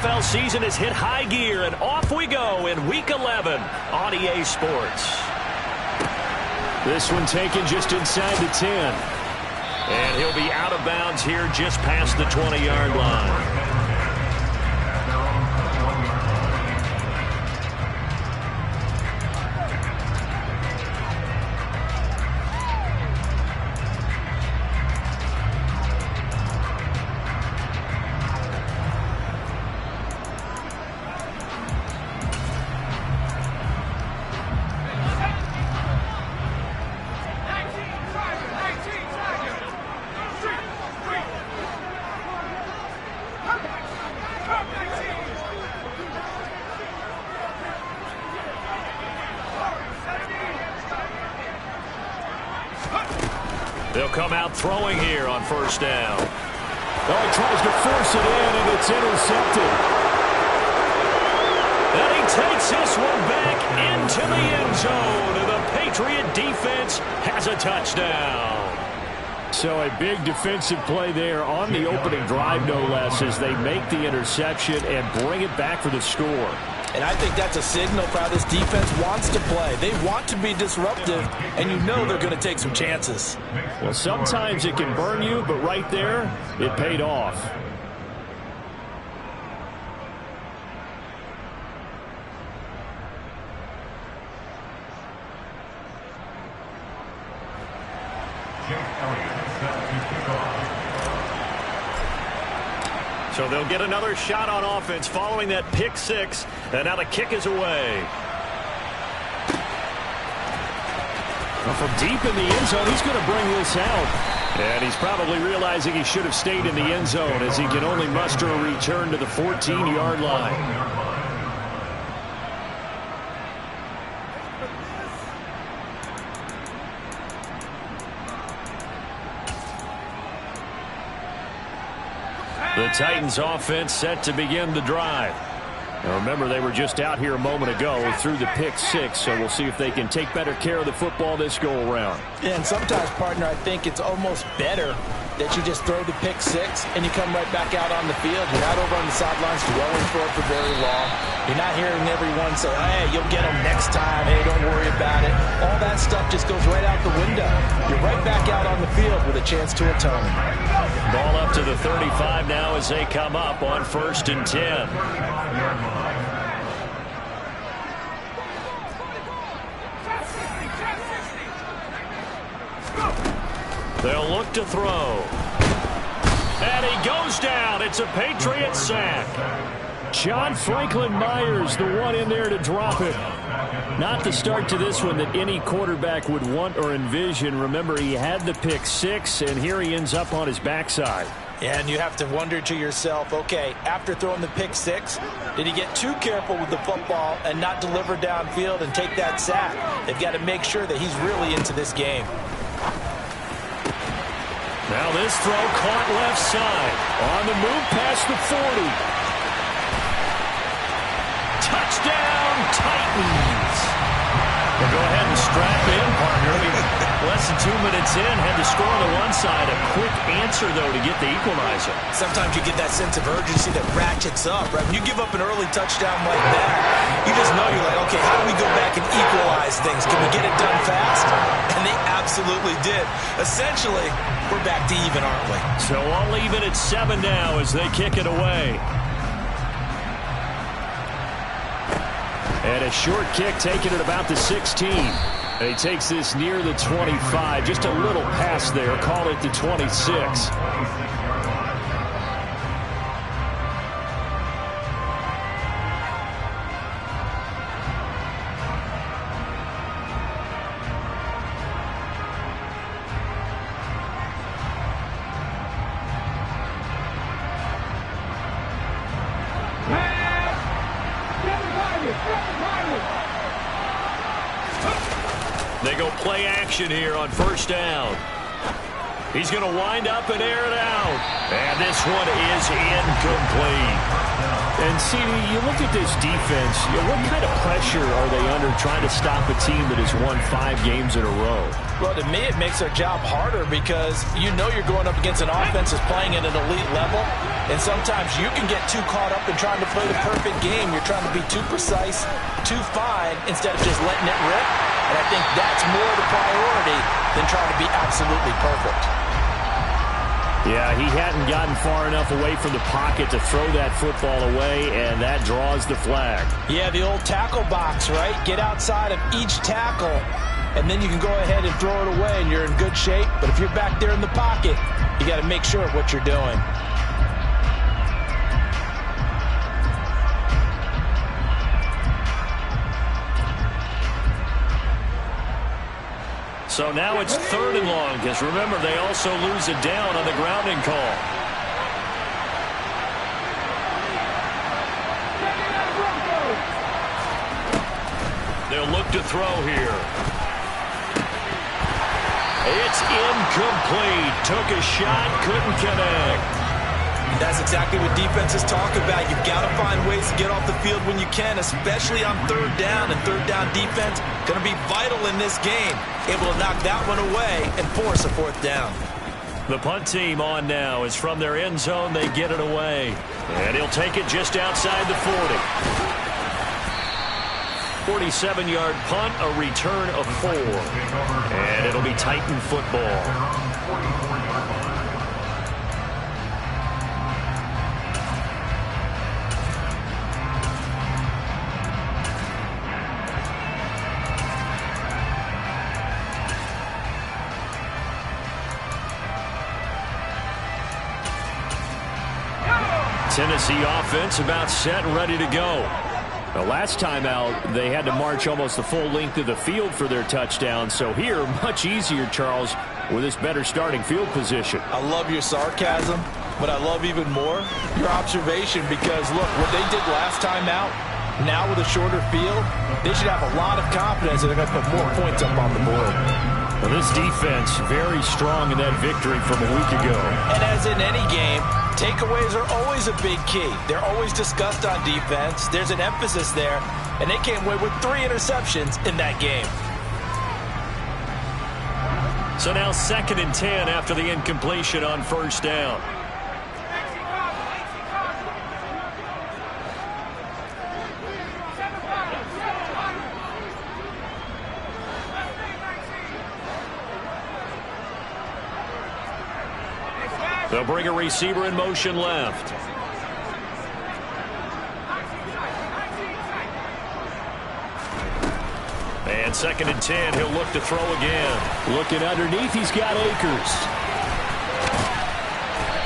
NFL season has hit high gear, and off we go in Week 11 on EA Sports. This one taken just inside the 10. And he'll be out of bounds here just past the 20-yard line. They'll come out throwing here on first down. Oh, he tries to force it in, and it's intercepted. And he takes this one back into the end zone. And the Patriot defense has a touchdown. So a big defensive play there on the opening drive, no less, as they make the interception and bring it back for the score. And I think that's a signal for how this defense wants to play. They want to be disruptive, and you know they're going to take some chances. Well, sometimes it can burn you, but right there, it paid off. So they'll get another shot on offense following that pick six. And now the kick is away. Well, from deep in the end zone, he's going to bring this out. And he's probably realizing he should have stayed in the end zone as he can only muster a return to the 14-yard line. The Titans offense set to begin the drive. Now remember, they were just out here a moment ago through the pick six, so we'll see if they can take better care of the football this go-around. And sometimes, partner, I think it's almost better that you just throw the pick six and you come right back out on the field. You're not over on the sidelines dwelling for it for very long. You're not hearing everyone say, hey, you'll get them next time. Hey, don't worry about it. All that stuff just goes right out the window. You're right back out on the field with a chance to atone. Ball up to the 35 now as they come up on 1st and 10. They'll look to throw. And he goes down. It's a Patriot sack. John Franklin Myers, the one in there to drop it. Not the start to this one that any quarterback would want or envision. Remember, he had the pick six, and here he ends up on his backside. And you have to wonder to yourself, okay, after throwing the pick six, did he get too careful with the football and not deliver downfield and take that sack? They've got to make sure that he's really into this game. Now this throw caught left side. On the move past the 40. Touchdown, Titans. Well, go ahead and strap in, partner. Less than 2 minutes in, had to score on the one side. A quick answer, though, to get the equalizer. Sometimes you get that sense of urgency that ratchets up, right? When you give up an early touchdown like that, you just know you're like, okay, how do we go back and equalize things? Can we get it done fast? And they absolutely did. Essentially, we're back to even, aren't we? So all even at 7 now as they kick it away. And a short kick taken at about the 16. And he takes this near the 25. Just a little pass there. Call it the 26. They go play action here on first down. He's going to wind up and air it out. And this one is incomplete. And, CD, you look at this defense, what kind of pressure are they under trying to stop a team that has won 5 games in a row? Well, to me, it makes their job harder because you know you're going up against an offense that's playing at an elite level, and sometimes you can get too caught up in trying to play the perfect game. You're trying to be too precise, too fine, instead of just letting it rip. And I think that's more the priority than trying to be absolutely perfect. Yeah, he hadn't gotten far enough away from the pocket to throw that football away, and that draws the flag. Yeah, the old tackle box, right? Get outside of each tackle, and then you can go ahead and throw it away, and you're in good shape. But if you're back there in the pocket, you got to make sure of what you're doing. So now it's 3rd and long, because remember, they also lose it down on the grounding call. They'll look to throw here. It's incomplete. Took a shot, couldn't connect. That's exactly what defenses talk about. You've got to find ways to get off the field when you can, especially on 3rd down. And 3rd down defense going to be vital in this game. Able to knock that one away and force a 4th down. The punt team on now is from their end zone. They get it away. And he'll take it just outside the 40. 47-yard punt, a return of 4. And it'll be Titan football. Tennessee offense about set and ready to go. The last time out, they had to march almost the full length of the field for their touchdown. So here, much easier, Charles, with this better starting field position. I love your sarcasm, but I love even more your observation because, look, what they did last time out, now with a shorter field, they should have a lot of confidence that they're going to put more points up on the board. Well, this defense very strong in that victory from a week ago. And as in any game, takeaways are always a big key. They're always discussed on defense. There's an emphasis there, and they came away with 3 interceptions in that game. So now 2nd and 10 after the incompletion on 1st down. They'll bring a receiver in motion left. And 2nd and 10, he'll look to throw again. Looking underneath, he's got Akers.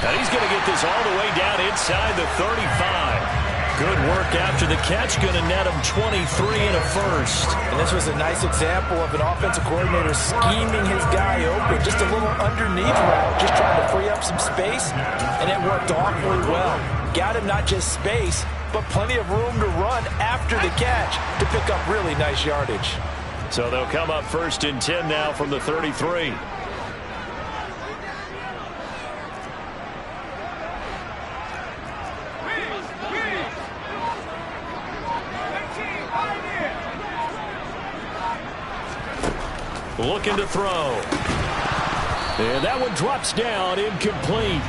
And he's going to get this all the way down inside the 35. Good work after the catch, going to net him 23 and a first. And this was a nice example of an offensive coordinator scheming his guy open. Just a little underneath route, just trying to free up some space, and it worked awfully well. Got him not just space, but plenty of room to run after the catch to pick up really nice yardage. So they'll come up 1st and 10 now from the 33. Looking to throw. And that one drops down, incomplete.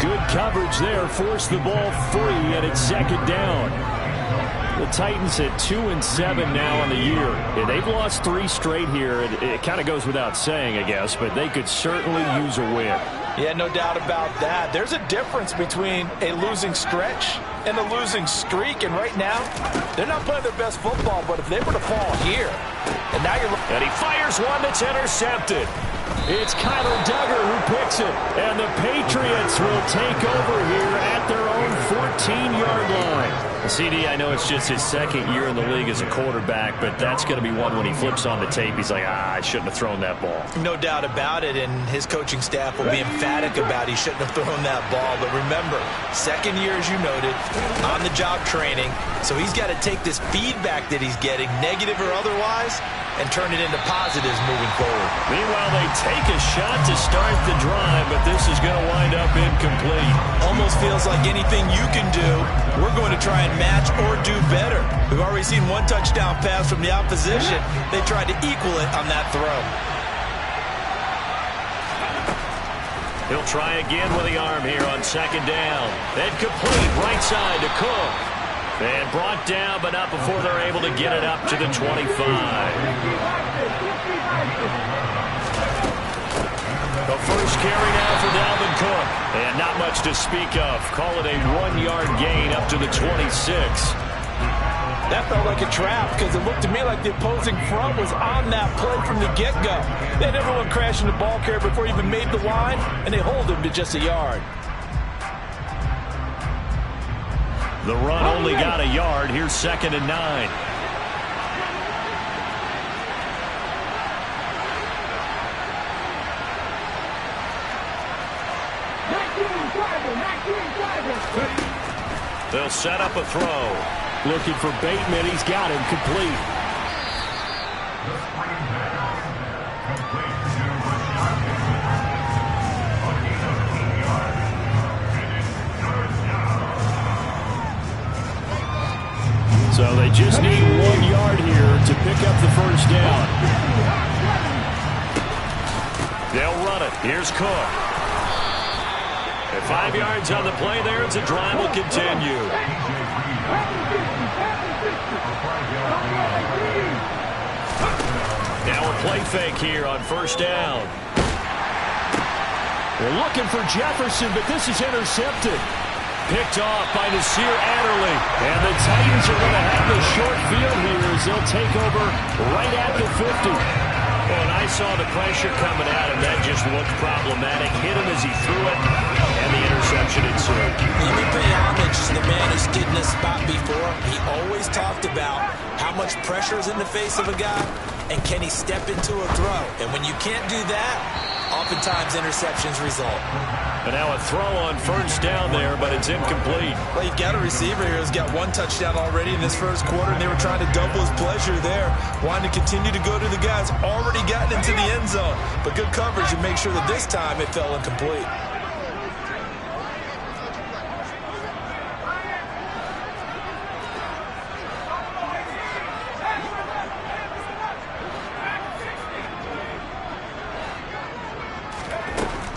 Good coverage there, forced the ball free, and it's 2nd down. The Titans at 2-7 now on the year. And they've lost 3 straight here. It kind of goes without saying, I guess, but they could certainly use a win. Yeah, no doubt about that. There's a difference between a losing stretch and a losing streak, and right now, they're not playing their best football, but if they were to fall here, and now you're looking... And he fires one that's intercepted. It's Kyler Duggar who picks it, and the Patriots will take over here at their own 14-yard line. CD, I know it's just his 2nd year in the league as a quarterback, but that's going to be one when he flips on the tape, he's like, I shouldn't have thrown that ball. No doubt about it, and his coaching staff will be emphatic about he shouldn't have thrown that ball. But remember, 2nd year, as you noted, on-the-job training, so he's got to take this feedback that he's getting, negative or otherwise, and turn it into positives moving forward. Meanwhile, they take a shot to start the drive, but this is going to wind up incomplete. Almost feels like anything you can do, we're going to try and match or do better. We've already seen one touchdown pass from the opposition. They tried to equal it on that throw. He'll try again with the arm here on second down. Then complete right side to Cook. And brought down, but not before they're able to get it up to the 25. The first carry now for Dalvin Cook. And not much to speak of. Call it a 1-yard gain up to the 26. That felt like a trap because it looked to me like the opposing front was on that play from the get-go. They had everyone crashing the ball carrier before he even made the line, and they hold him to just a yard. The run only got a yard. Here's 2nd and 9. They'll set up a throw. Looking for Bateman. He's got him complete. So they just need 1 yard here to pick up the first down. They'll run it. Here's Cook. At 5 yards on the play there, it's a drive will continue. Now a play fake here on first down. They're looking for Jefferson, but this is intercepted. Picked off by Nasir Adderley. And the Titans are going to have the short field here as they'll take over right at the 50. Well, and I saw the pressure coming at him. That just looked problematic. Hit him as he threw it, and the interception ensued. Let me pay homage to the man who stood in this spot before. He always talked about how much pressure is in the face of a guy, and can he step into a throw. And when you can't do that, oftentimes interceptions result. And now a throw on first down there, but it's incomplete. Well, you've got a receiver here who's got 1 touchdown already in this first quarter, and they were trying to double his pleasure there, wanting to continue to go to the guys already gotten into the end zone. But good coverage to make sure that this time it fell incomplete.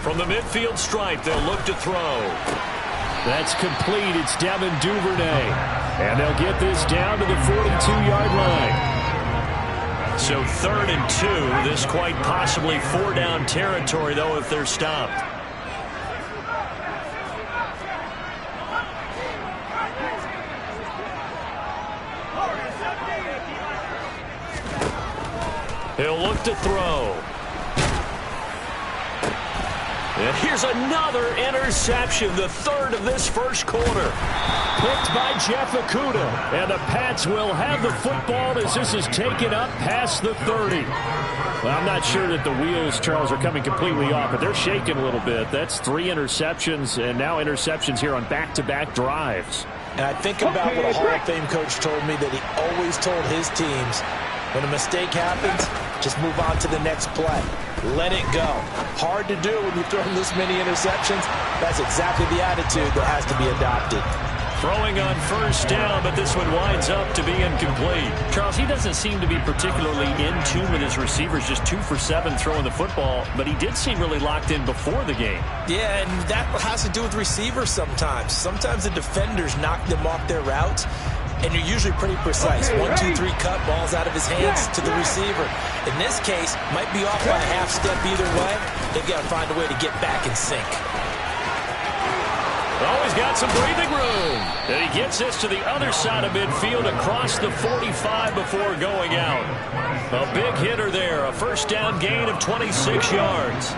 From the midfield stripe, they'll look to throw. That's complete. It's Devin Duvernay. And they'll get this down to the 42-yard line. So 3rd and 2. This quite possibly 4-down territory, though, if they're stopped. He'll look to throw. And here's another interception, the 3rd of this first quarter. Picked by Jeff Okudah. And the Pats will have the football as this is taken up past the 30. Well, I'm not sure that the wheels, Charles, are coming completely off, but they're shaking a little bit. That's 3 interceptions, and now interceptions here on back-to-back drives. And I think about what a Hall of Fame coach told me, that he always told his teams, when a mistake happens, just move on to the next play. Let it go. Hard to do when you've thrown this many interceptions. That's exactly the attitude that has to be adopted. Throwing on first down, but this one winds up to be incomplete. Charles, he doesn't seem to be particularly in tune with his receivers, just 2 for 7 throwing the football, but he did seem really locked in before the game. Yeah, and that has to do with receivers sometimes. Sometimes the defenders knock them off their routes, and you're usually pretty precise. 1, 2, 3 cut, balls out of his hands to the receiver. In this case, might be off by a half step either way. They've got to find a way to get back in sync. Oh, he's got some breathing room. And he gets this to the other side of midfield across the 45 before going out. A big hitter there. A first down gain of 26 yards.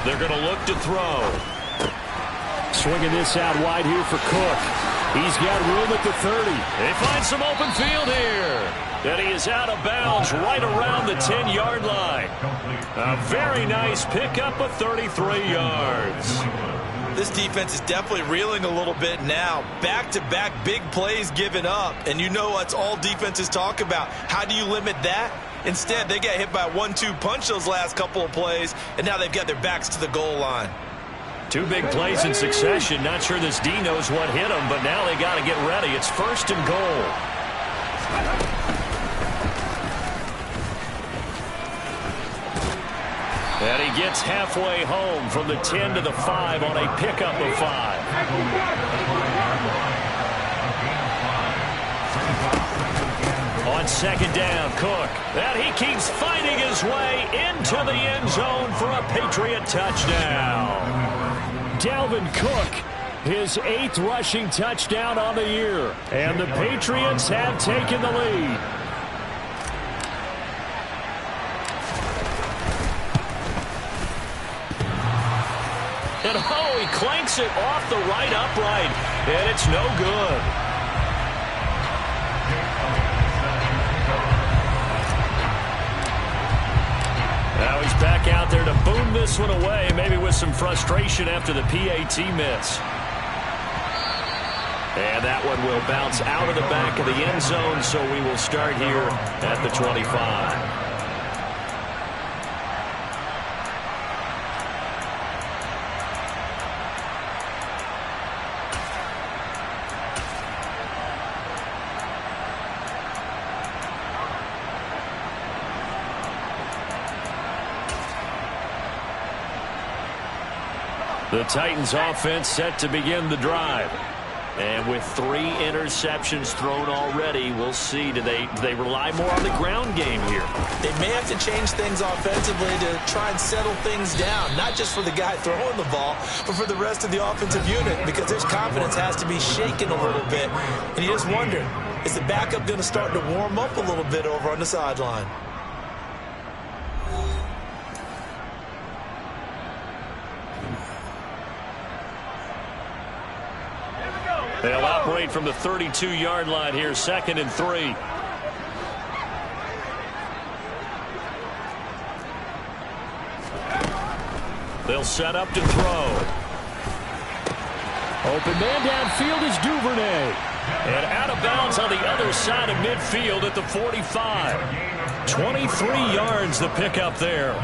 They're going to look to throw. Swinging this out wide here for Cook. He's got room at the 30. They find some open field here. And he is out of bounds right around the 10-yard line. A very nice pickup of 33 yards. This this defense is definitely reeling a little bit now. Back-to-back big plays given up. And you know that's all defenses talk about. How do you limit that? Instead, they got hit by a 1-2 punch those last couple of plays, and now they've got their backs to the goal line. Two big plays in succession. Not sure this D knows what hit him, but now they got to get ready. It's 1st and goal. And he gets halfway home from the 10 to the 5 on a pickup of 5. On 2nd down, Cook. And he keeps fighting his way into the end zone for a Patriot touchdown. Dalvin Cook, his 8th rushing touchdown on the year. And the Patriots have taken the lead. And oh, he clanks it off the right upright. And it's no good. Now he's back out there to boom this one away, maybe with some frustration after the PAT miss. And that one will bounce out of the back of the end zone, so we will start here at the 25. The Titans offense set to begin the drive. And with 3 interceptions thrown already, we'll see. Do they rely more on the ground game here? They may have to change things offensively to try and settle things down, not just for the guy throwing the ball, but for the rest of the offensive unit, because their confidence has to be shaken a little bit. And you just wonder, is the backup going to start to warm up a little bit over on the sideline? They'll operate from the 32-yard line here, 2nd and 3. They'll set up to throw. Open man downfield is Duvernay. And out of bounds on the other side of midfield at the 45. 23 yards the pickup there.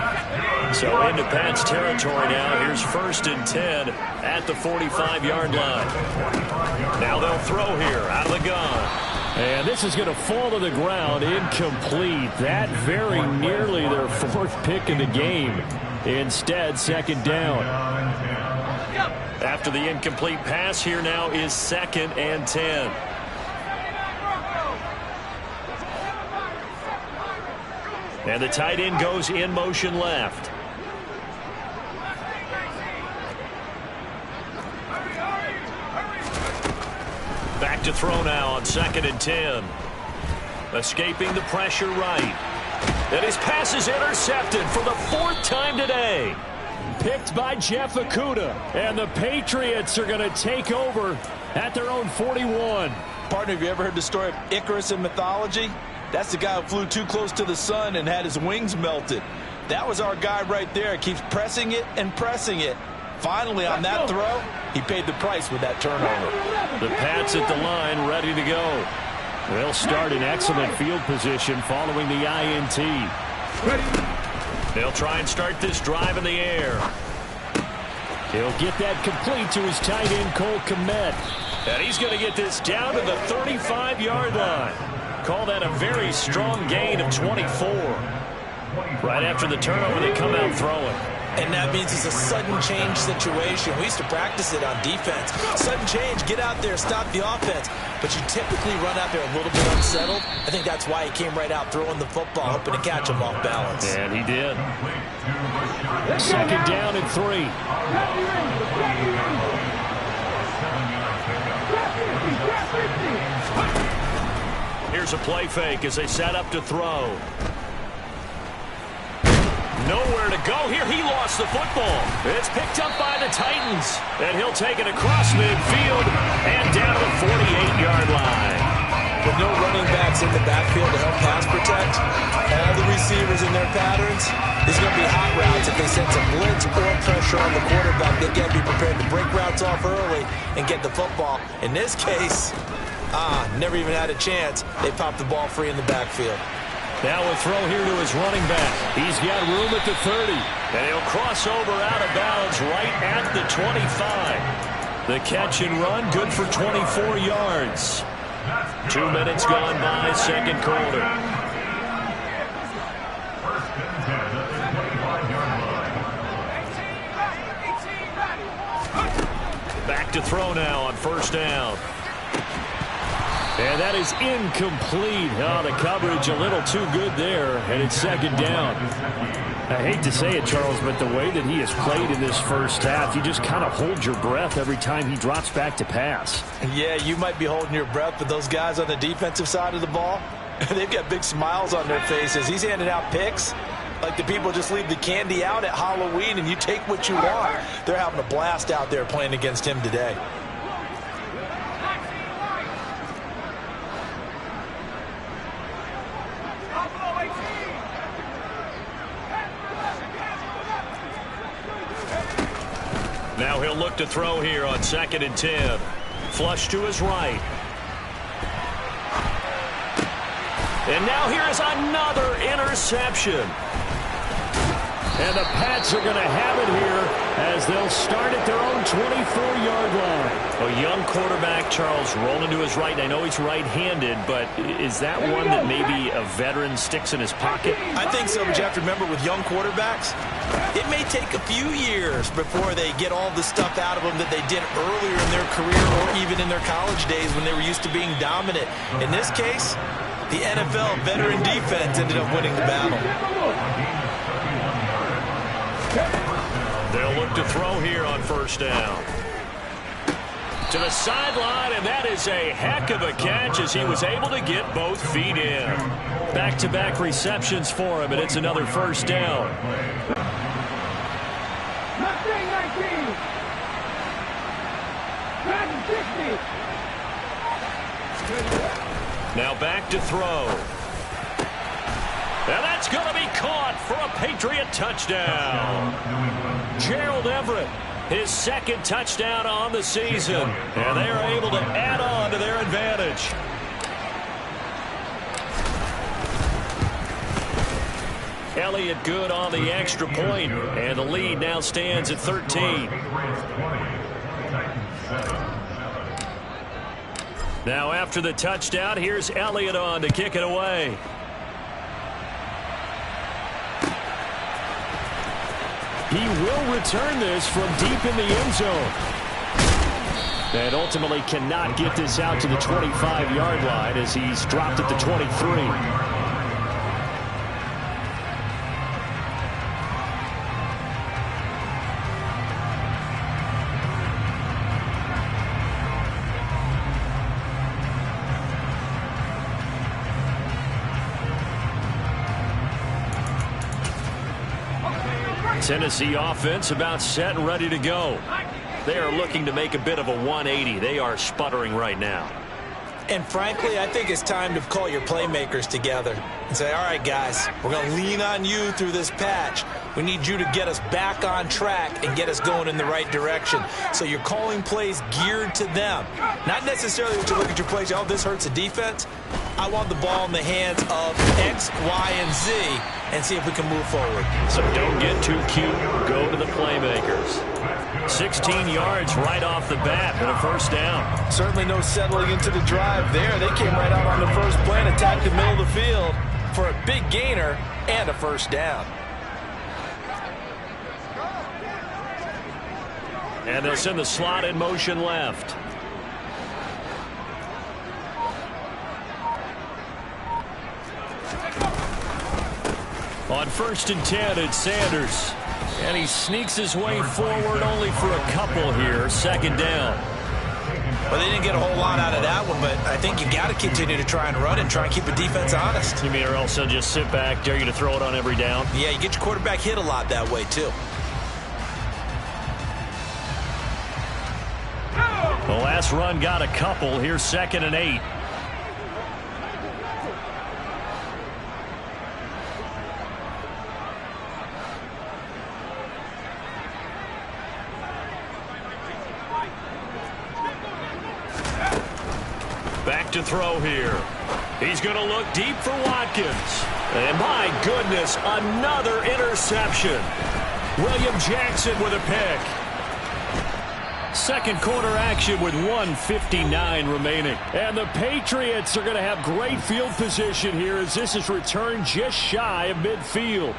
So into Pat's territory now. Here's 1st and 10 at the 45-yard line. Now they'll throw here out of the gun. And this is going to fall to the ground, incomplete. That very nearly their 4th pick in the game. Instead, 2nd down. After the incomplete pass, here now is 2nd and 10. And the tight end goes in motion left. Back to throw now on 2nd and 10. Escaping the pressure right. And his pass is intercepted for the 4th time today. Picked by Jeff Okudah. And the Patriots are going to take over at their own 41. Partner, have you ever heard the story of Icarus in mythology? That's the guy who flew too close to the sun and had his wings melted. That was our guy right there. Keeps pressing it and pressing it. Finally, on that throw, he paid the price with that turnover. The Pats at the line, ready to go. They'll start in excellent field position following the INT. They'll try and start this drive in the air. He'll get that complete to his tight end, Cole Kmet. And he's going to get this down to the 35-yard line. Call that a very strong gain of 24. Right after the turnover, they come out throwing. And that means it's a sudden change situation. We used to practice it on defense. Sudden change, get out there, stop the offense. But you typically run out there a little bit unsettled. I think that's why he came right out throwing the football, hoping to catch him off balance. And he did. 2nd down and 3. Here's a play fake as they set up to throw. Nowhere to go here. He lost the football. It's picked up by the Titans. And he'll take it across midfield and down to the 48-yard line. with no running backs in the backfield to help pass protect, all the receivers in their patterns, there's going to be hot routes. If they sense a blitz or pressure on the quarterback, they got to be prepared to break routes off early and get the football. In this case, never even had a chance. They popped the ball free in the backfield. Now a throw here to his running back. He's got room at the 30. And he'll cross over out of bounds right at the 25. The catch and run, good for 24 yards. 2 minutes gone by, second quarter. Back to throw now on first down. And that is incomplete. Oh, the coverage a little too good there, and it's second down. I hate to say it, Charles, but the way that he has played in this first half, you just kind of hold your breath every time he drops back to pass. Yeah, you might be holding your breath, but those guys on the defensive side of the ball, they've got big smiles on their faces. He's handing out picks like the people just leave the candy out at Halloween and you take what you want. They're having a blast out there playing against him today. Now he'll look to throw here on 2nd and 10. Flush to his right. And now here is another interception. And the Pats are going to have it here as they'll start at their own 24-yard line. A young quarterback, Charles, rolling to his right. I know he's right-handed, but is that one that maybe a veteran sticks in his pocket? I think so, but you have to remember with young quarterbacks, it may take a few years before they get all the stuff out of them that they did earlier in their career or even in their college days when they were used to being dominant. In this case, the NFL veteran defense ended up winning the battle. They'll look to throw here on first down. To the sideline, and that is a heck of a catch as he was able to get both feet in. Back-to-back receptions for him, and it's another first down. Now back to throw. And that's going to be caught for a Patriot touchdown. Gerald Everett, his second touchdown on the season. And they are able to add on to their advantage. Elliott good on the extra point, and the lead now stands at 13. Now after the touchdown, here's Elliott on to kick it away. He will return this from deep in the end zone. And ultimately cannot get this out to the 25-yard line as he's dropped at the 23. Tennessee offense about set and ready to go. They are looking to make a bit of a 180. They are sputtering right now. And frankly, I think it's time to call your playmakers together and say, all right, guys, we're going to lean on you through this patch. We need you to get us back on track and get us going in the right direction. So you're calling plays geared to them. Not necessarily that you look at your plays, oh, this hurts the defense. I want the ball in the hands of X, Y, and Z and see if we can move forward. So don't get too cute. Go to the playmakers. 16 yards right off the bat and a first down. Certainly no settling into the drive there. They came right out on the first play and attacked the middle of the field for a big gainer and a first down. And they'll send the slot in motion left. On 1st and 10, it's Sanders. And he sneaks his way forward only for a couple here. Second down. Well, they didn't get a whole lot out of that one, but I think you got to continue to try and run and try and keep the defense honest. You mean or else they'll just sit back, dare you to throw it on every down? Yeah, you get your quarterback hit a lot that way, too. The last run got a couple. Here's 2nd and 8. to throw here. He's going to look deep for Watkins. And my goodness, another interception. William Jackson with a pick. Second quarter action with 1:59 remaining. And the Patriots are going to have great field position here as this is returned just shy of midfield.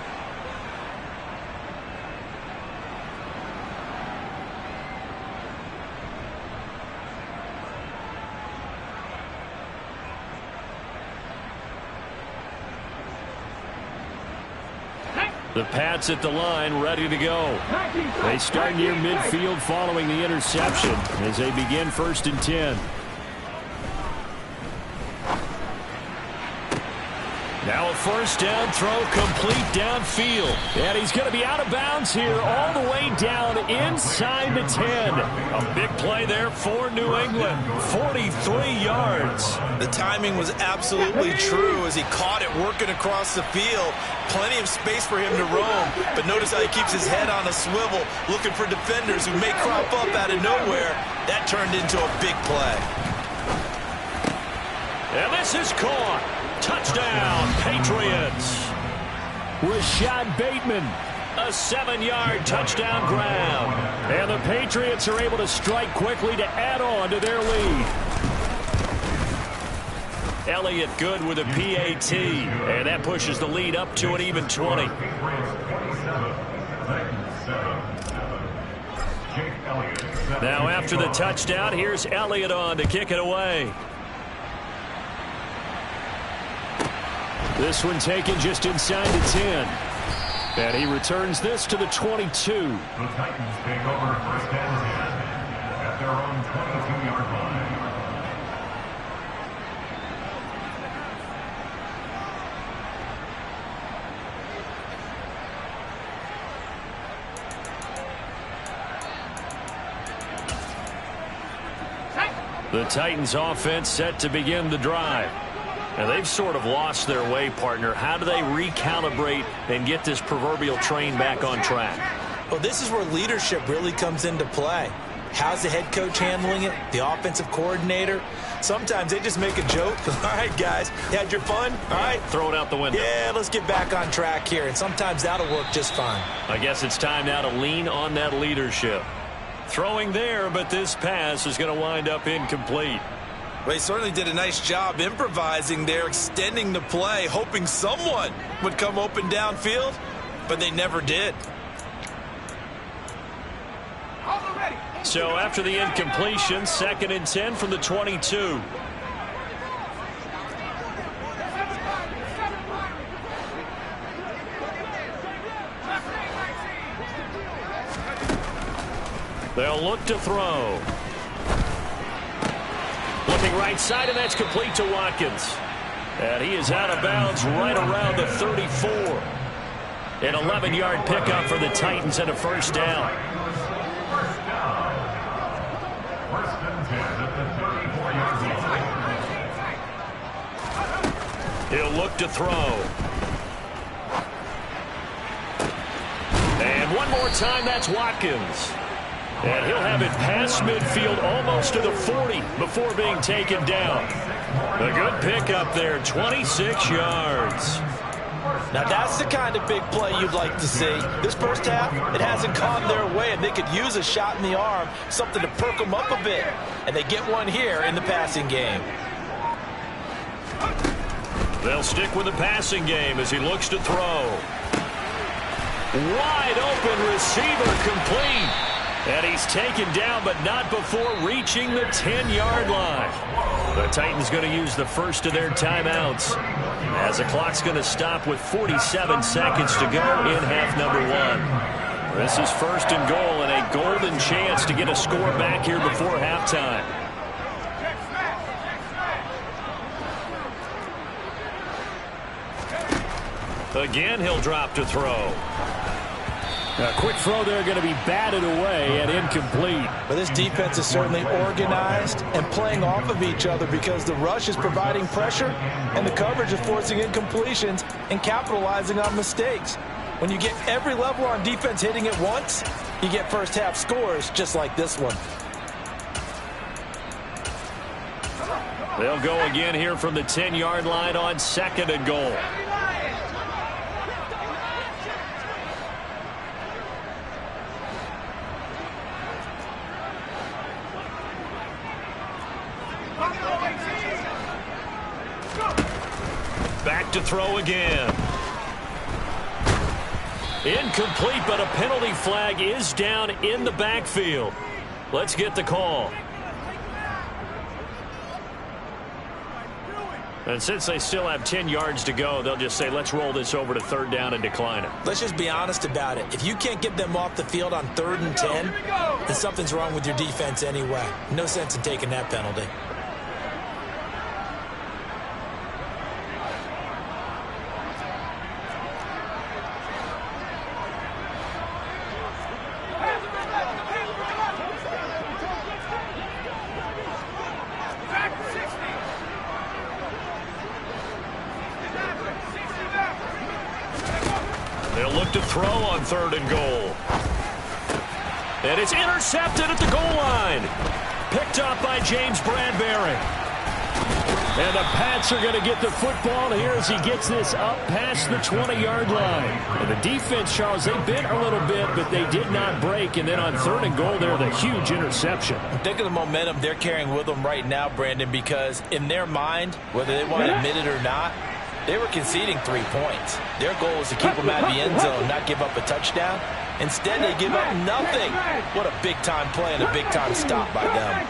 The Pats at the line, ready to go. They start near midfield following the interception as they begin 1st and 10. Now a first down throw, complete downfield. And he's going to be out of bounds here all the way down inside the 10. A big play there for New England. 43 yards. The timing was absolutely true as he caught it working across the field. Plenty of space for him to roam. But notice how he keeps his head on a swivel, looking for defenders who may crop up out of nowhere. That turned into a big play. And this is caught. Touchdown, Patriots. Rashad Bateman. A 7-yard touchdown grab. And the Patriots are able to strike quickly to add on to their lead. Elliott good with a PAT. And that pushes the lead up to an even 20. Now after the touchdown, here's Elliott on to kick it away. This one taken just inside the 10. And he returns this to the 22. The Titans take over 1st and 10 at their own 22-yard line. The Titans offense set to begin the drive. And they've sort of lost their way, partner. How do they recalibrate and get this proverbial train back on track? Well, this is where leadership really comes into play. How's the head coach handling it? The offensive coordinator? Sometimes they just make a joke. All right, guys, you had your fun? All right. Throw it out the window. Yeah, let's get back on track here. And sometimes that'll work just fine. I guess it's time now to lean on that leadership. Throwing there, but this pass is going to wind up incomplete. Well, he certainly did a nice job improvising there, extending the play, hoping someone would come open downfield, but they never did. So after the incompletion, 2nd and 10 from the 22. They'll look to throw. Looking right side, and that's complete to Watkins. And he is out of bounds right around the 34. An 11-yard pickup for the Titans and a first down. First and 10 at the 34-yard line. He'll look to throw. And one more time, that's Watkins. And he'll have it past midfield almost to the 40 before being taken down. A good pickup there, 26 yards. Now that's the kind of big play you'd like to see. This first half, it hasn't gone their way, and they could use a shot in the arm, something to perk them up a bit. And they get one here in the passing game. They'll stick with the passing game as he looks to throw. Wide open receiver, complete. And he's taken down, but not before reaching the 10-yard line. The Titans going to use the first of their timeouts as the clock's going to stop with 47 seconds to go in half number 1. This is 1st and goal and a golden chance to get a score back here before halftime. Again, he'll drop to throw. A quick throw there going to be batted away and incomplete. But this defense is certainly organized and playing off of each other because the rush is providing pressure and the coverage is forcing incompletions and capitalizing on mistakes. When you get every level on defense hitting at once, you get first half scores just like this one. They'll go again here from the 10-yard line on 2nd and goal. Back to throw again. Incomplete, but a penalty flag is down in the backfield. Let's get the call. And since they still have 10 yards to go, they'll just say, let's roll this over to 3rd down and decline it. Let's just be honest about it. If you can't get them off the field on 3rd and 10, then something's wrong with your defense anyway. No sense in taking that penalty. They'll look to throw on 3rd and goal. And it's intercepted at the goal line. Picked up by James Bradbury. And the Pats are going to get the football here as he gets this up past the 20-yard line. And the defense, Charles, they bit a little bit, but they did not break. And then on 3rd and goal, they're the huge interception. Think of the momentum they're carrying with them right now, Brandon, because in their mind, whether they want to admit it or not, they were conceding 3 points. Their goal is to keep them out of the end zone, not give up a touchdown. Instead, they give up nothing. What a big-time play and a big-time stop by them.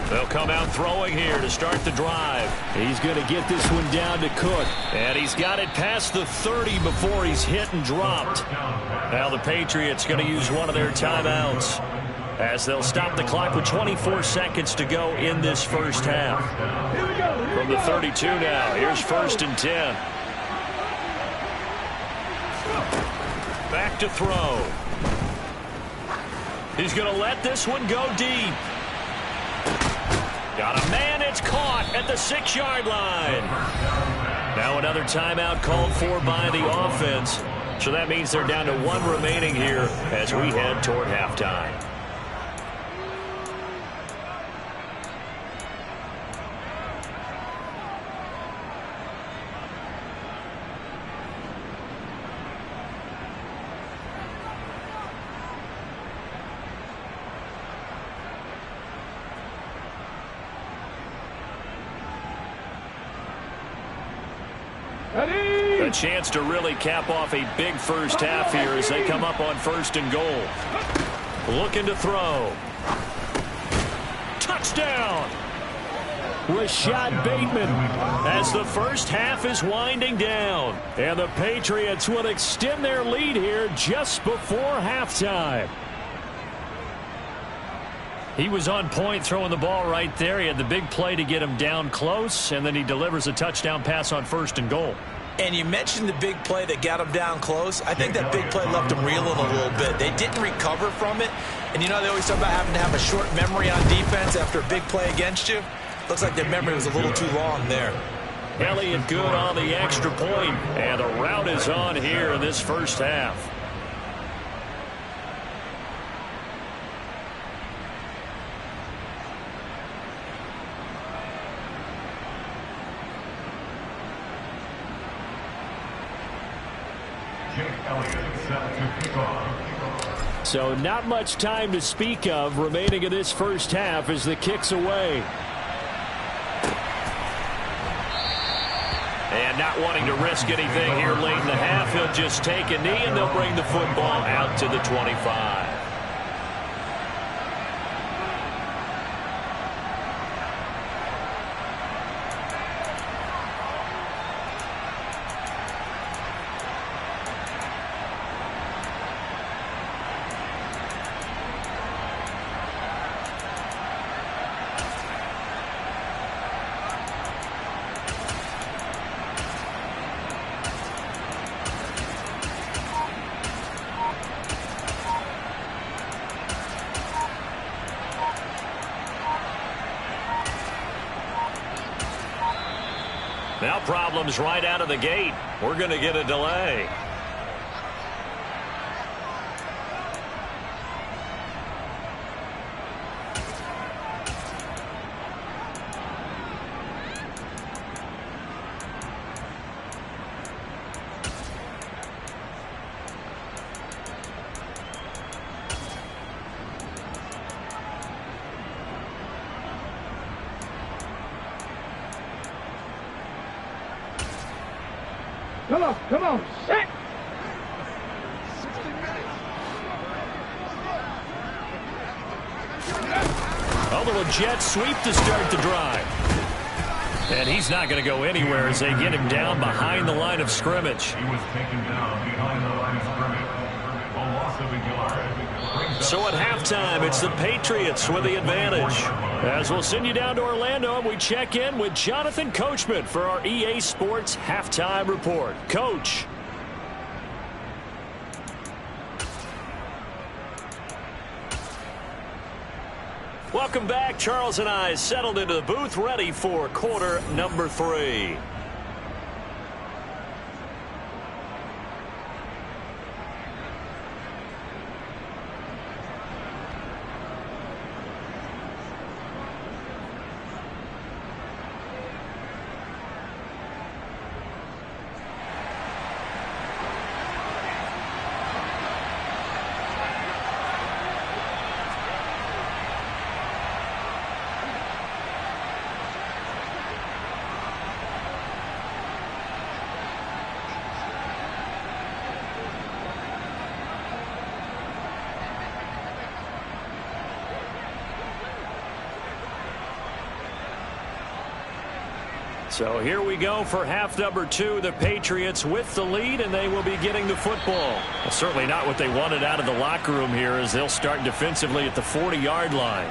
They'll come out throwing here to start the drive. He's going to get this one down to Cook. And he's got it past the 30 before he's hit and dropped. Now the Patriots going to use one of their timeouts, as they'll stop the clock with 24 seconds to go in this first half. From the 32 now, here's 1st and 10. Back to throw. He's going to let this one go deep. Got a man, it's caught at the 6-yard line. Now another timeout called for by the offense. So that means they're down to 1 remaining here as we head toward halftime. A chance to really cap off a big first half here as they come up on 1st and goal. Looking to throw. Touchdown! Rashad Bateman as the first half is winding down. And the Patriots will extend their lead here just before halftime. He was on point throwing the ball right there. He had the big play to get him down close, and then he delivers a touchdown pass on 1st and goal. And you mentioned the big play that got him down close. I think that big play left him reeling a little bit. They didn't recover from it. And you know they always talk about having to have a short memory on defense after a big play against you. Looks like their memory was a little too long there. Elliott good on the extra point, and the route is on here in this first half. So not much time to speak of remaining in this first half as the kick's away. And not wanting to risk anything here late in the half, he'll just take a knee and they'll bring the football out to the 25. Now problems right out of the gate. We're going to get a delay. Come on, set. A little jet sweep to start the drive. And he's not going to go anywhere as they get him down behind the line of scrimmage. He was taken down behind the line of scrimmage. A loss of a yard. So at halftime, it's the Patriots with the advantage. As we'll send you down to Orlando, and we check in with Jonathan Coachman for our EA Sports Halftime Report. Coach. Welcome back. Charles and I settled into the booth, ready for quarter number 3. So here we go for half number 2. The Patriots with the lead, and they will be getting the football. Well, certainly not what they wanted out of the locker room here, as they'll start defensively at the 40-yard line.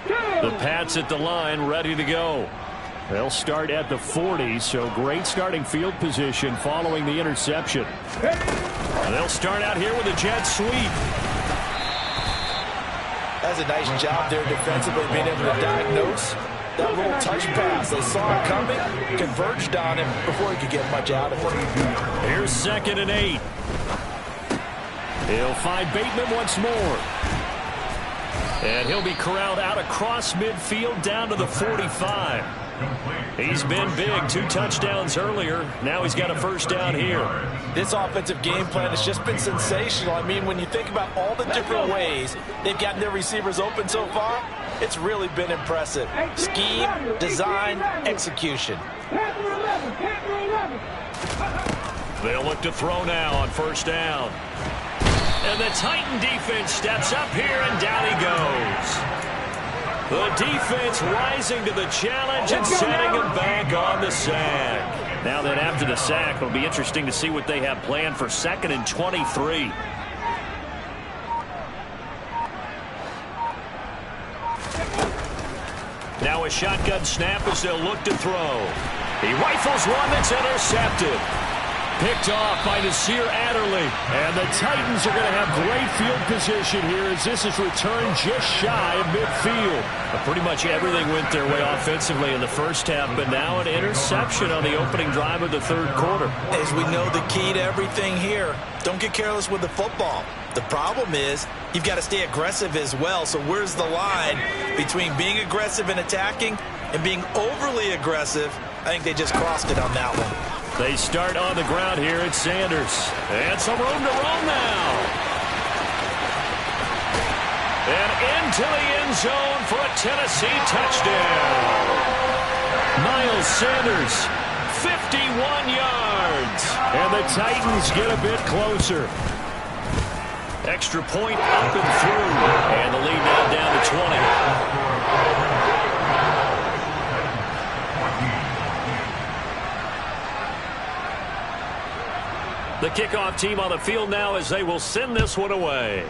The Pats at the line, ready to go. They'll start at the 40, so great starting field position following the interception. And they'll start out here with a jet sweep. That's a nice job there defensively, being able to diagnose that little touch pass. They saw it coming, converged on him before he could get much out of it. Here's 2nd and 8. He'll find Bateman once more. And he'll be corralled out across midfield down to the 45. He's been big. 2 touchdowns earlier. Now he's got a first down here. This offensive game plan has just been sensational. I mean, when you think about all the different ways they've gotten their receivers open so far, it's really been impressive. Scheme, design, execution. They'll look to throw now on first down. And the Titan defense steps up here, and down he goes. The defense rising to the challenge and setting him back on the sack. Now then, after the sack, it'll be interesting to see what they have planned for 2nd and 23. Now a shotgun snap as they'll look to throw. He rifles one that's intercepted. Picked off by Nasir Adderley. And the Titans are going to have great field position here as this is returned just shy of midfield. But pretty much everything went their way offensively in the first half, but now an interception on the opening drive of the 3rd quarter. As we know, the key to everything here, don't get careless with the football. The problem is you've got to stay aggressive as well. So where's the line between being aggressive and attacking and being overly aggressive? I think they just crossed it on that one. They start on the ground here at Sanders. And some room to roam now. And into the end zone for a Tennessee touchdown. Miles Sanders, 51 yards. And the Titans get a bit closer. Extra point up and through. And the lead now down to 20. The kickoff team on the field now as they will send this one away.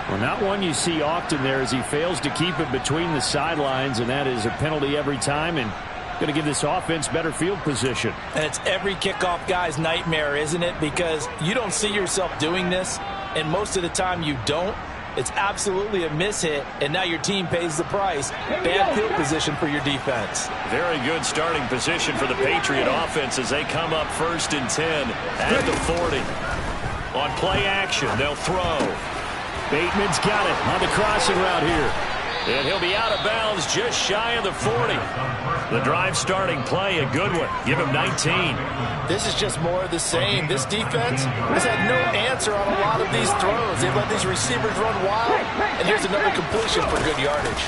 Well, not one you see often there as he fails to keep it between the sidelines, and that is a penalty every time and going to give this offense better field position. And it's every kickoff guy's nightmare, isn't it? Because you don't see yourself doing this, and most of the time you don't. It's absolutely a mishit, and now your team pays the price. Bad field position for your defense. Very good starting position for the Patriot offense as they come up 1st and 10 at the 40. On play action, they'll throw. Bateman's got it on the crossing route here. And he'll be out of bounds just shy of the 40. The drive starting play, a good one. Give him 19. This is just more of the same. This defense has had no answer on a lot of these throws. They've let these receivers run wild, and here's another completion for good yardage.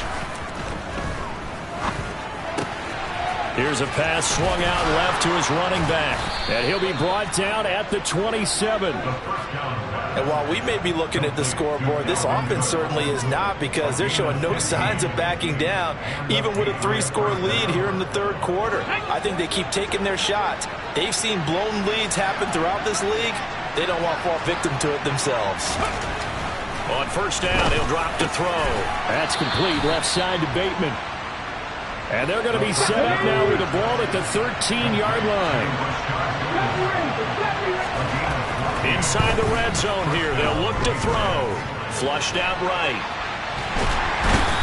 Here's a pass swung out left to his running back. And he'll be brought down at the 27. And while we may be looking at the scoreboard, this offense certainly is not, because they're showing no signs of backing down, even with a 3-score lead here in the 3rd quarter. I think they keep taking their shots. They've seen blown leads happen throughout this league. They don't want to fall victim to it themselves. On first down, he'll drop to throw. That's complete left side to Bateman. And they're going to be set up now with the ball at the 13-yard line. Inside the red zone here, they'll look to throw. Flushed out right.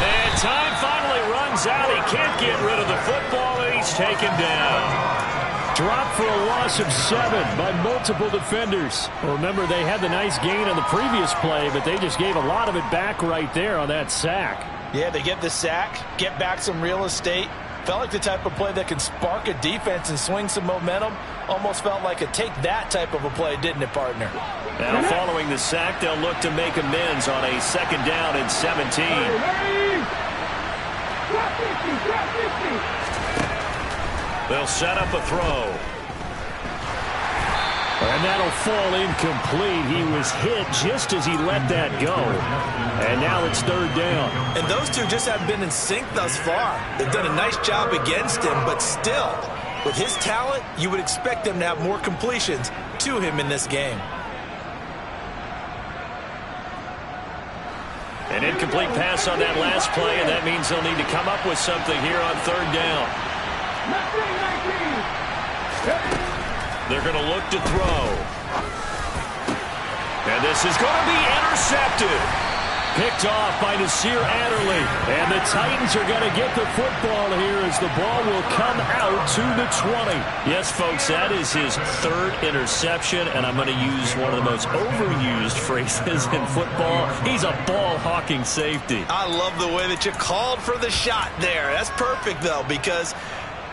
And time finally runs out. He can't get rid of the football, and he's taken down. Dropped for a loss of 7 by multiple defenders. Well, remember, they had the nice gain on the previous play, but they just gave a lot of it back right there on that sack. Yeah, they get the sack, get back some real estate. Felt like the type of play that can spark a defense and swing some momentum. Almost felt like a take-that type of a play, didn't it, partner? Now, following the sack, they'll look to make amends on a 2nd down and 17. They'll set up a throw. And that'll fall incomplete. He was hit just as he let that go. And now it's 3rd down. And those two just haven't been in sync thus far. They've done a nice job against him, but still, with his talent, you would expect them to have more completions to him in this game. An incomplete pass on that last play, and that means they'll need to come up with something here on third down. They're going to look to throw. And this is going to be intercepted. Picked off by Nasir Adderley. And the Titans are going to get the football here as the ball will come out to the 20. Yes, folks, that is his third interception, and I'm going to use one of the most overused phrases in football. He's a ball-hawking safety. I love the way that you called for the shot there. That's perfect, though, because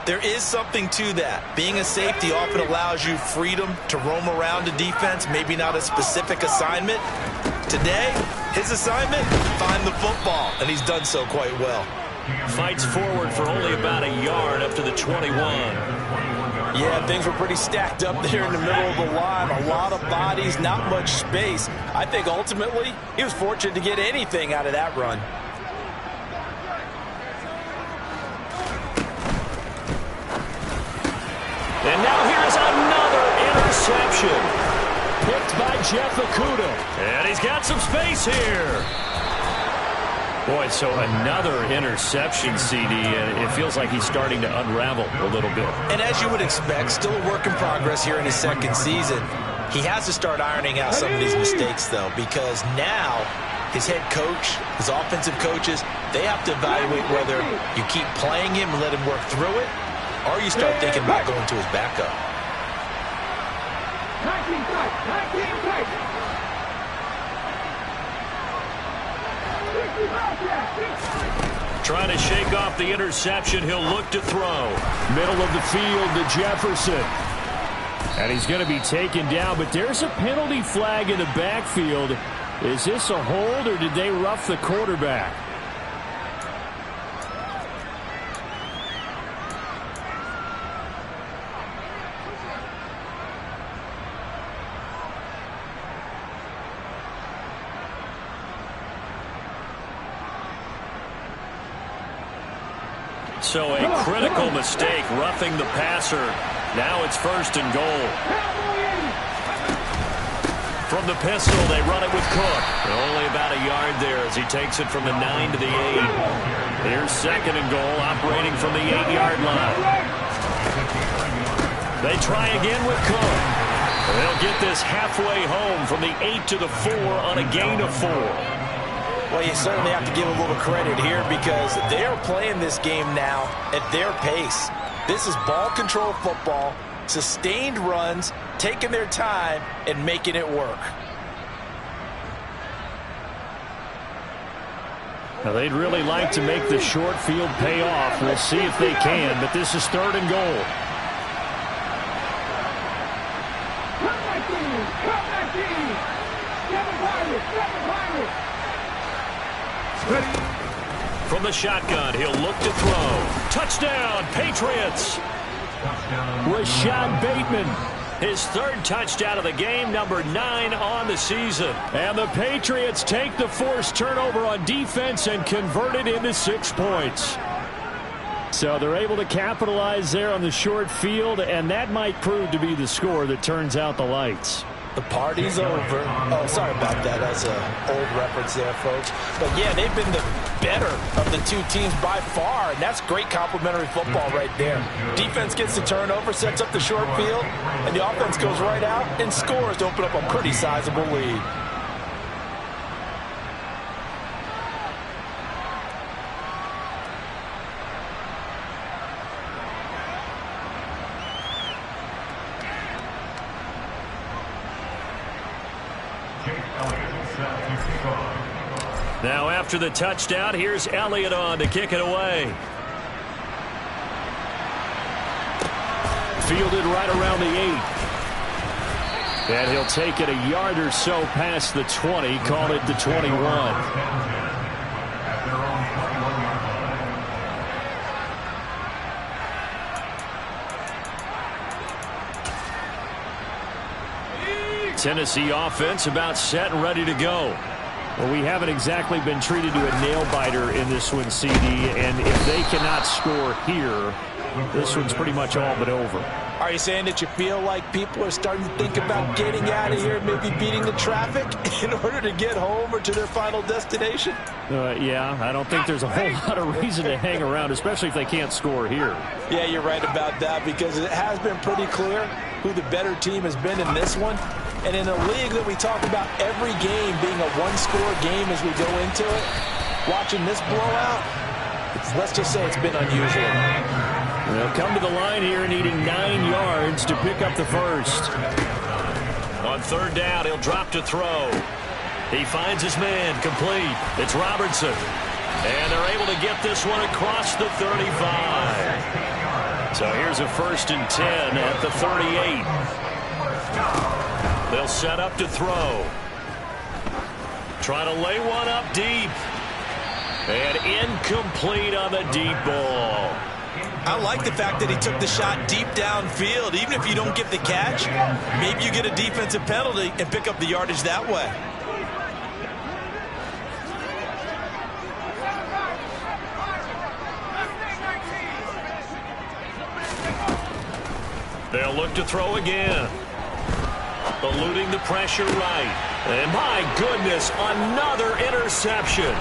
there is something to that. Being a safety often allows you freedom to roam around a defense, maybe not a specific assignment. Today, his assignment, find the football, and he's done so quite well. Fights forward for only about a yard up to the 21. Yeah, things were pretty stacked up there in the middle of the line. A lot of bodies, not much space. I think ultimately he was fortunate to get anything out of that run. And now here's another interception. Picked by Jeff Okudah. And he's got some space here. Boy, so another interception, CD, and it feels like he's starting to unravel a little bit. And as you would expect, still a work in progress here in his second season. He has to start ironing out some of these mistakes, though, because now his head coach, his offensive coaches, they have to evaluate whether you keep playing him and let him work through it, or you start thinking about going to his backup. Trying to shake off the interception. He'll look to throw. Middle of the field to Jefferson. And he's going to be taken down, but there's a penalty flag in the backfield. Is this a hold, or did they rough the quarterback? So a critical mistake, roughing the passer. Now it's 1st and goal. From the pistol, they run it with Cook. Only about a yard there as he takes it from the 9 to the 8. Here's 2nd and goal, operating from the 8-yard line. They try again with Cook. They'll get this halfway home from the 8 to the 4 on a gain of 4. Well, you certainly have to give a little credit here because they're playing this game now at their pace. This is ball control football, sustained runs, taking their time, and making it work. Now, they'd really like to make the short field pay off. We'll see if they can, but this is 3rd and goal. From the shotgun, he'll look to throw. Touchdown, Patriots! Rashad Bateman. His 3rd touchdown of the game, number 9 on the season. And the Patriots take the forced turnover on defense and convert it into 6 points. So they're able to capitalize there on the short field, and that might prove to be the score that turns out the lights. The party's over. Oh, sorry about that. That's an old reference there, folks. But, yeah, they've been the better of the two teams by far, and that's great complimentary football right there. Defense gets the turnover, sets up the short field, and the offense goes right out and scores to open up a pretty sizable lead. Now after the touchdown, here's Elliott on to kick it away. Fielded right around the 8. And he'll take it a yard or so past the 20, call it the 21. Tennessee offense about set and ready to go. Well, we haven't exactly been treated to a nail-biter in this one, CD, and if they cannot score here, this one's pretty much all but over. Are you saying that you feel like people are starting to think about getting out of here, maybe beating the traffic in order to get home or to their final destination? Yeah, I don't think there's a whole lot of reason to hang around, especially if they can't score here. Yeah, you're right about that, because it has been pretty clear who the better team has been in this one. And in a league that we talk about every game being a one-score game as we go into it, watching this blowout, let's just say it's been unusual. They'll come to the line here needing 9 yards to pick up the first. On third down, he'll drop to throw. He finds his man, complete. It's Robertson. And they're able to get this one across the 35. So here's a 1st and 10 at the 38. They'll set up to throw. Try to lay one up deep. And incomplete on the deep ball. I like the fact that he took the shot deep downfield. Even if you don't get the catch, maybe you get a defensive penalty and pick up the yardage that way. They'll look to throw again. Eluding the pressure right. And my goodness, another interception.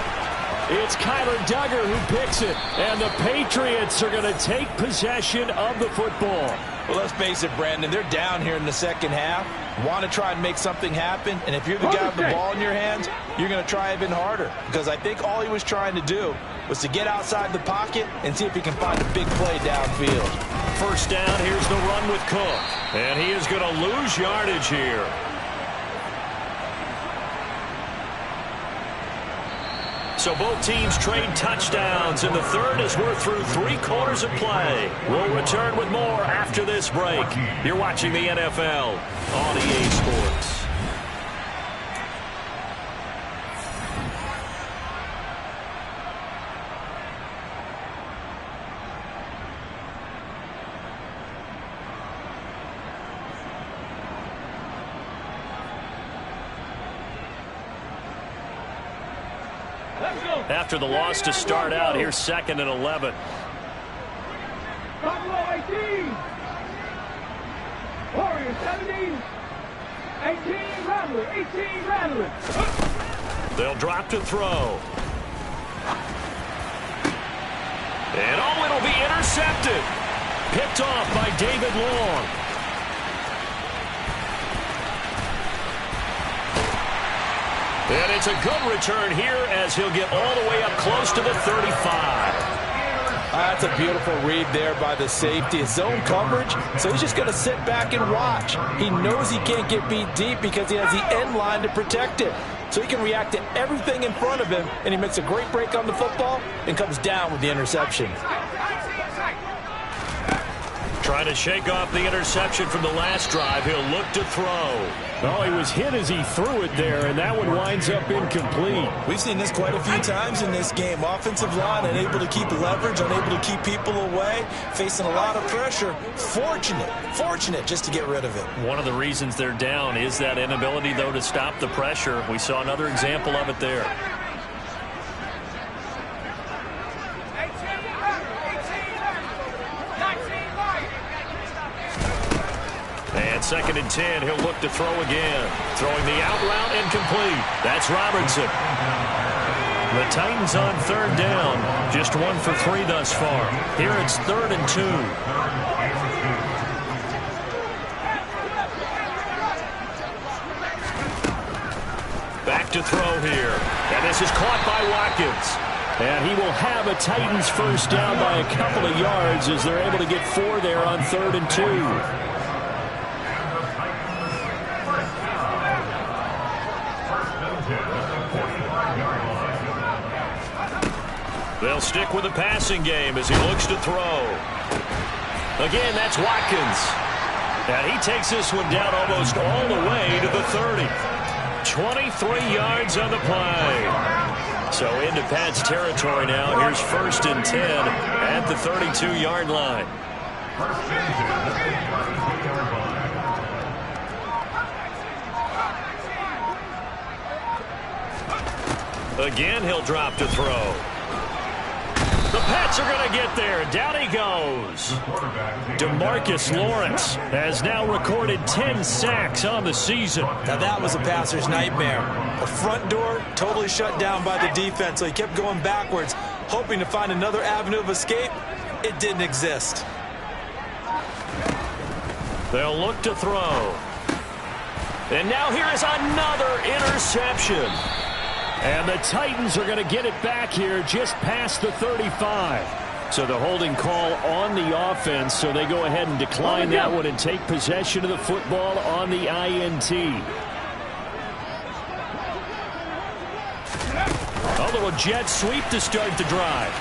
It's Kyler Duggar who picks it, and the Patriots are going to take possession of the football. Well, let's face it, Brandon, they're down here in the second half. Want to try and make something happen, and if you're the guy with the ball in your hands, you're going to try even harder, because I think all he was trying to do was to get outside the pocket and see if he can find a big play downfield. First down, here's the run with Cook, and he is going to lose yardage here. So both teams trade touchdowns in the third as we're through 3 quarters of play. We'll return with more after this break. You're watching the NFL on EA Sports. After the loss to start out, here's 2nd and 11. Buffalo 18. Warriors 17. 18 Rattler. 18 Rattler. They'll drop to throw. And oh, it'll be intercepted. Picked off by David Long. And it's a good return here as he'll get all the way up close to the 35. That's a beautiful read there by the safety. It's zone coverage, so he's just going to sit back and watch. He knows he can't get beat deep because he has the end line to protect it. So he can react to everything in front of him, and he makes a great break on the football and comes down with the interception. Trying to shake off the interception from the last drive. He'll look to throw. Oh, he was hit as he threw it there, and that one winds up incomplete. We've seen this quite a few times in this game. Offensive line unable to keep leverage, unable to keep people away, facing a lot of pressure. Fortunate just to get rid of it. One of the reasons they're down is that inability, though, to stop the pressure. We saw another example of it there. And 2nd and 10, he'll look to throw again. Throwing the out route incomplete. That's Robertson. The Titans on 3rd down. Just 1 for 3 thus far. Here it's 3rd and 2. Back to throw here. And this is caught by Watkins. And he will have a Titans first down by a couple of yards as they're able to get 4 there on 3rd and 2. They'll stick with the passing game as he looks to throw. Again, that's Watkins. And he takes this one down almost all the way to the 30. 23 yards on the play. So into Pat's territory now. Here's 1st and 10 at the 32-yard line. Again, he'll drop to throw. The Pats are going to get there. Down he goes. DeMarcus Lawrence has now recorded 10 sacks on the season. Now that was a passer's nightmare. The front door totally shut down by the defense, so he kept going backwards, hoping to find another avenue of escape. It didn't exist. They'll look to throw. And now here is another interception. And the Titans are going to get it back here just past the 35. So the holding call on the offense, so they go ahead and decline that one and take possession of the football on the INT. A little jet sweep to start the drive.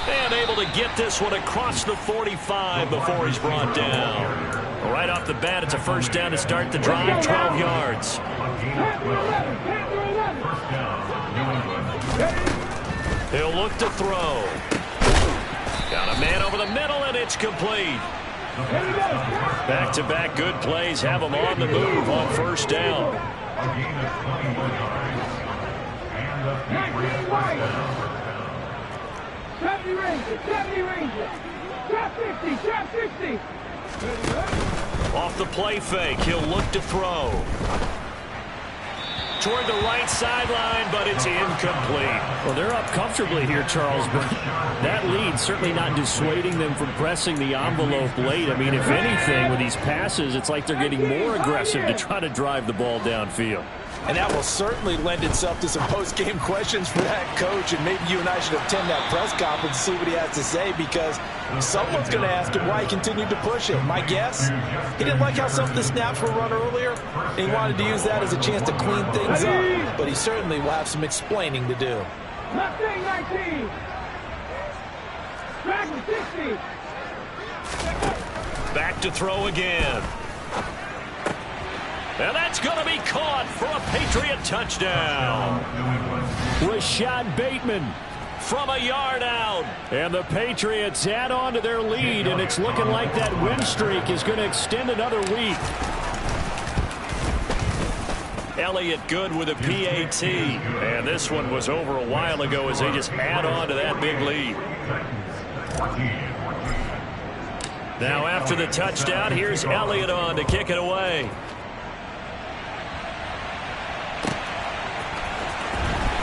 And able to get this one across the 45 before he's brought down. Right off the bat, it's a first down to start the drive, 12 yards. He'll look to throw. Got a man over the middle, and it's complete. Back-to-back good plays have him on the move on first down. Trap 50. Off the play fake, he'll look to throw. Toward the right sideline, but it's incomplete. Well, they're up comfortably here, Charles, but that lead certainly not dissuading them from pressing the envelope late. I mean, if anything, with these passes, it's like they're getting more aggressive to try to drive the ball downfield. And that will certainly lend itself to some post-game questions for that coach, and maybe you and I should attend that press conference and see what he has to say, because someone's going to ask him why he continued to push it. My guess, he didn't like how some of the snaps were run earlier, and he wanted to use that as a chance to clean things up, but he certainly will have some explaining to do. Mustang 19. Track 60. Back to throw again. And that's going to be caught for a Patriot touchdown. Rashad Bateman From a yard out. And the Patriots add on to their lead, and it's looking like that win streak is going to extend another week. Elliott good with a PAT. And this one was over a while ago as they just add on to that big lead. Now after the touchdown, here's Elliott on to kick it away.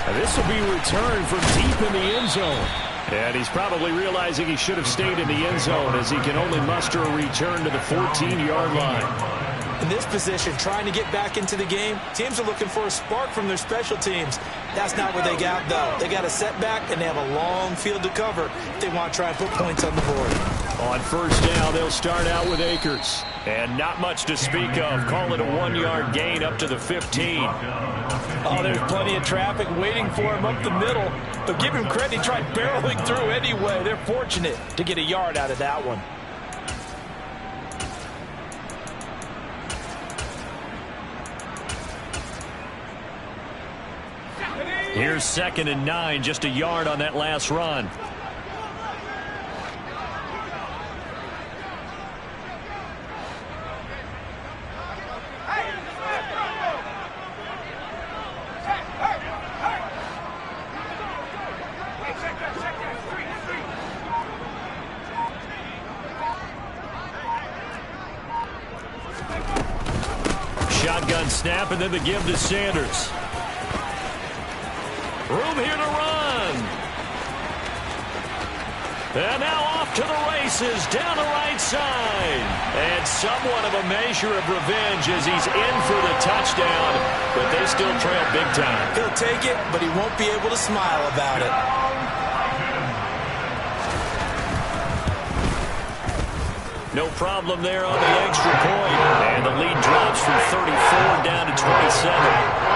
And this will be returned from deep in the end zone. And he's probably realizing he should have stayed in the end zone as he can only muster a return to the 14-yard line. In this position, trying to get back into the game, teams are looking for a spark from their special teams. That's not what they got, though. They got a setback, and they have a long field to cover if they want to try and put points on the board. On first down, they'll start out with Akers. And not much to speak of. Call it a 1-yard gain up to the 15. Oh, there's plenty of traffic waiting for him up the middle. But give him credit, he tried barreling through anyway. They're fortunate to get a yard out of that one. Here's 2nd and 9, just a yard on that last run. Shotgun snap, and then the give to Sanders. Room here to run. And now off to the races down the right side. And somewhat of a measure of revenge as he's in for the touchdown, but they still trail big time. He'll take it, but he won't be able to smile about it. No problem there on the extra point. And the lead drops from 34 down to 27.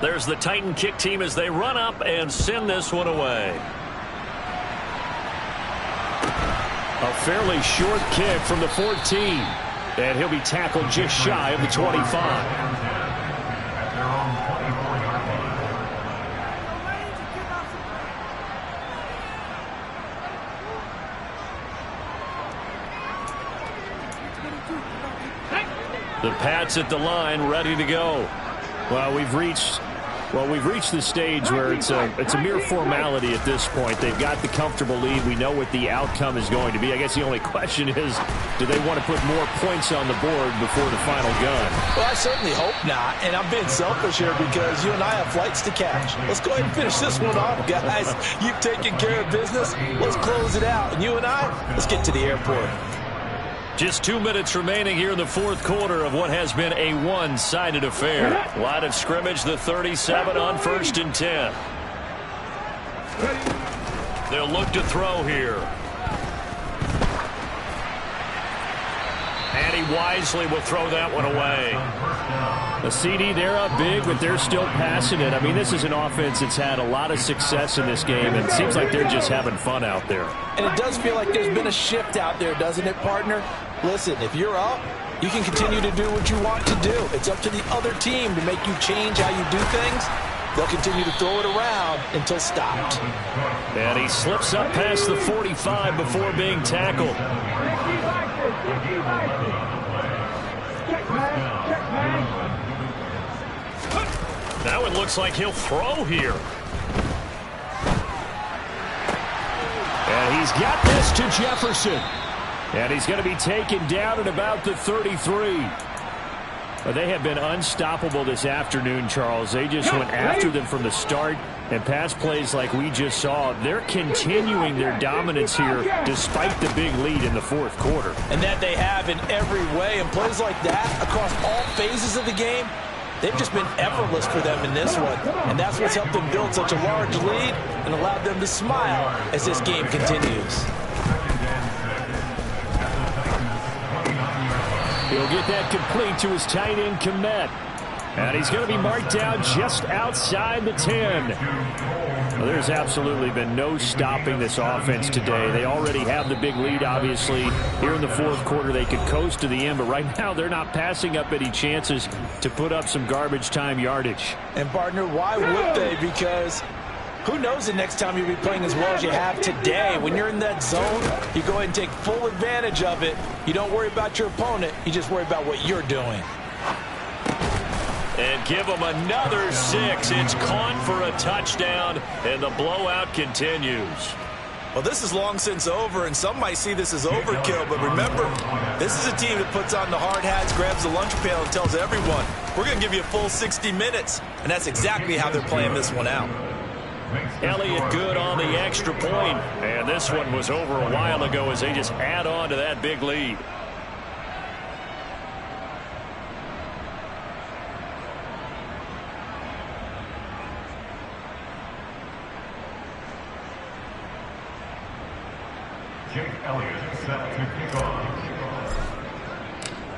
There's the Titan kick team as they run up and send this one away. A fairly short kick from the 14. And he'll be tackled just shy of the 25. The Pats at the line, ready to go. Well, we've reached the stage where it's a mere formality at this point. They've got the comfortable lead. We know what the outcome is going to be. I guess the only question is, do they want to put more points on the board before the final gun? Well, I certainly hope not, and I'm being selfish here because you and I have flights to catch. Let's go ahead and finish this one off, guys. You've taken care of business. Let's close it out. And you and I, let's get to the airport. Just 2 minutes remaining here in the fourth quarter of what has been a one-sided affair. Line of scrimmage, the 37 on 1st and 10. They'll look to throw here. And he wisely will throw that one away. A CD, they're up big, but they're still passing it. I mean, this is an offense that's had a lot of success in this game, and it seems like they're just having fun out there. And it does feel like there's been a shift out there, doesn't it, partner? Listen, if you're up, you can continue to do what you want to do. It's up to the other team to make you change how you do things. They'll continue to throw it around until stopped. And he slips up past the 45 before being tackled. Now it looks like he'll throw here. And he's got this to Jefferson. And he's going to be taken down at about the 33. But they have been unstoppable this afternoon, Charles. They just went after them from the start. And pass plays like we just saw, they're continuing their dominance here despite the big lead in the fourth quarter. And that they have in every way. And plays like that across all phases of the game, they've just been effortless for them in this one. And that's what's helped them build such a large lead and allowed them to smile as this game continues. He'll get that complete to his tight end, Kmet. And he's going to be marked down just outside the 10. Well, there's absolutely been no stopping this offense today. They already have the big lead, obviously. Here in the fourth quarter, they could coast to the end. But right now, they're not passing up any chances to put up some garbage time yardage. And, partner, why would they? Because who knows the next time you'll be playing as well as you have today. When you're in that zone, you go ahead and take full advantage of it. You don't worry about your opponent. You just worry about what you're doing. And give them another 6. It's caught for a touchdown, and the blowout continues. Well, this is long since over, and some might see this as overkill. But remember, this is a team that puts on the hard hats, grabs the lunch pail, and tells everyone, we're going to give you a full 60 minutes. And that's exactly how they're playing this one out. Elliott good on the extra point. And this one was over a while ago as they just add on to that big lead. Jake Elliott set to kick off.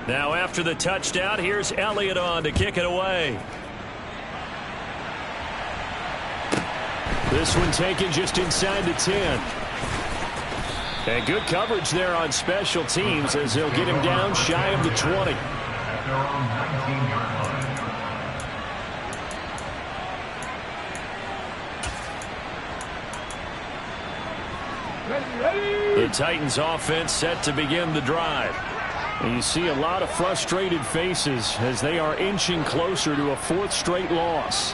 Now after the touchdown, here's Elliott on to kick it away. This one taken just inside the 10. And good coverage there on special teams as they'll get him down shy of the 20. At their own 19-yard line. The Titans offense set to begin the drive. And you see a lot of frustrated faces as they are inching closer to a 4th straight loss.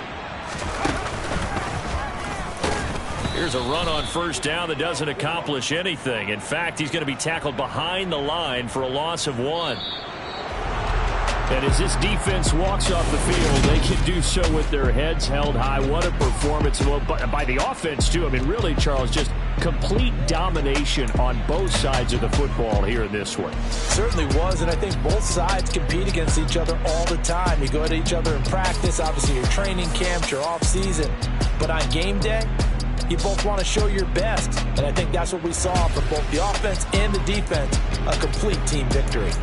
Here's a run on first down that doesn't accomplish anything. In fact, he's going to be tackled behind the line for a loss of 1. And as this defense walks off the field, they can do so with their heads held high. What a performance by the offense, too. I mean, really, Charles, just complete domination on both sides of the football here in this one. Certainly was, and I think both sides compete against each other all the time. You go at each other in practice, obviously your training camps, your off-season. But on game day, you both want to show your best. And I think that's what we saw from both the offense and the defense, a complete team victory.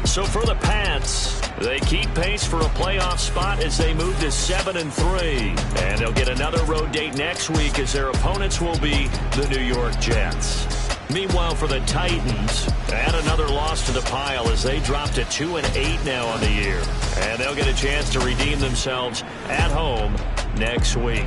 So for the Pats, they keep pace for a playoff spot as they move to 7-3. And they'll get another road date next week as their opponents will be the New York Jets. Meanwhile, for the Titans, add another loss to the pile as they drop to 2-8 now on the year. And they'll get a chance to redeem themselves at home next week.